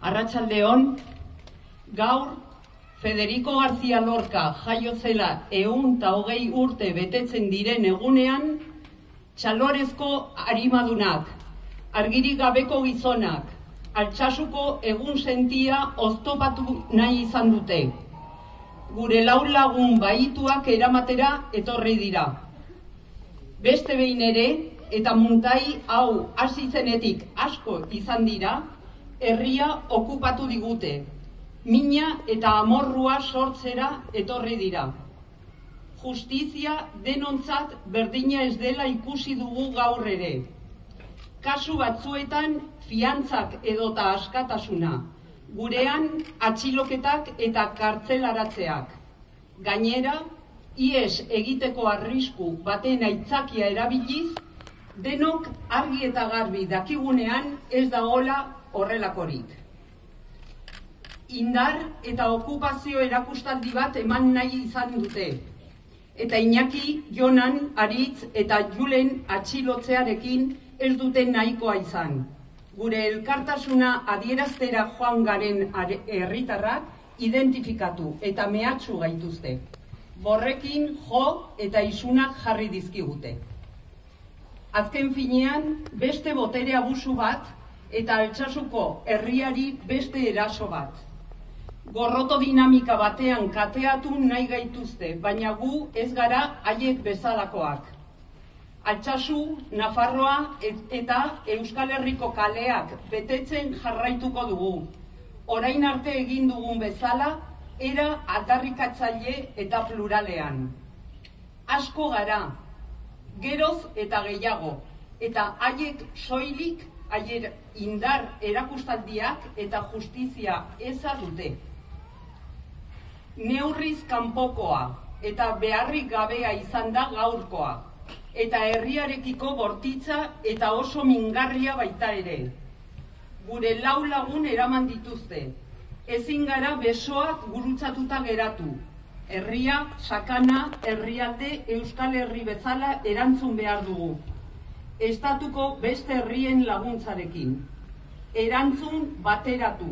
Arratsaldeon, gaur Federico García Lorca jaio zela 120 urte betetzen diren egunean, txalorezko arimadunak, argirik gabeko gizonak, Altsasuko egun sentia oztopatu nahi izan dute. Gure lau lagun bahituak eramatera etorri dira. Beste behin ere, eta muntai hau hasi zenetik asko izan dira, herria okupatu digute. Mina eta amorrua sortzera etorri dira. Justizia denontzat berdina ez dela ikusi dugu gaur ere. Kasu batzuetan fiantzak edota askatasuna, gurean atxiloketak eta kartzelaratzeak. Gainera, ihes egiteko arrisku baten aitzakia erabiliz, denok argi eta garbi dakigunean ez dagoela horrelakorik. Indar eta okupazio erakustaldi bat eman nahi izan dute. Eta Iñaki, Jonan, Aritz eta Julen atxilotzearekin ez duten nahikoa izan. Gure elkartasuna adieraztera joan garen herritarrak identifikatu eta mehatxu gaituzte. Borrekin jo eta isunak jarri dizkigute. Azken finean, beste botere abusu bat eta Altsasuko herriari beste eraso bat. Gorroto dinamika batean kateatu nahi gaituzte, baina gu ez gara haiek bezalakoak. Altsasu, Nafarroa eta Euskal Herriko kaleak betetzen jarraituko dugu. Orain arte egin dugun bezala, era aldarrikatzaile eta pluralean. Asko gara, geroz eta gehiago, eta haiek soilik, haiek indar erakustaldiak eta justizia eza dute. Neurriz kanpokoa eta beharrik gabea izan da gaurkoa, eta herriarekiko bortitza eta oso mingarria baita ere. Gure lau lagun eraman dituzte, ezin gara besoak gurutzatuta geratu. Herria, sakana, herrialde, Euskal Herri bezala erantzun behar dugu. Estatuko beste herrien laguntzarekin. Erantzun bateratu,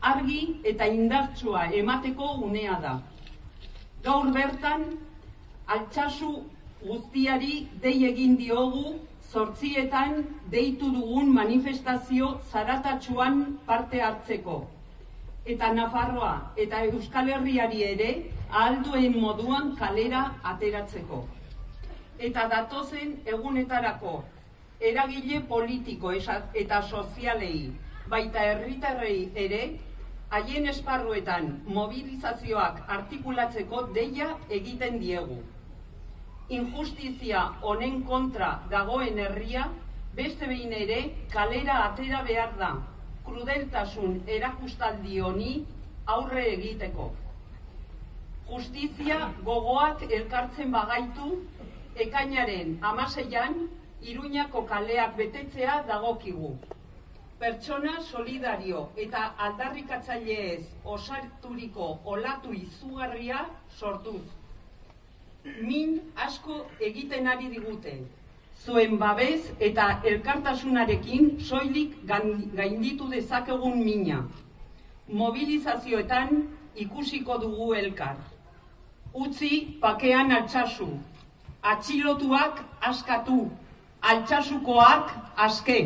argi eta indartsua emateko unea da. Gaur bertan, Altsasu guztiari dei egin diogu 8:00 deitu dugun manifestazio zaratatsuan parte hartzeko. Eta Nafarroa eta Euskal Herriari ere ahal duen moduan kalera ateratzeko. Eta datozen egunetarako eragile politiko eta sozialei, baita herritarrei ere, haien esparruetan mobilizazioak artikulatzeko deia egiten diegu. Injustizia honen kontra dagoen herria beste behin ere kalera atera behar da, krudeltasun erakustaldi honi aurre egiteko. Justizia gogoak elkartzen bagaitu, ekainaren 16an Iruñako kaleak betetzea dagokigu. Pertsona solidario eta aldarrikatzaileez osarturiko olatu izugarria sortuz. Min asko egiten ari digute. Zuen babes eta elkartasunarekin soilik gainditu dezakegun mina. Mobilizazioetan ikusiko dugu elkar. Utzi pakean Altsasu. Atxilotuak askatu. Altsasukoak aske.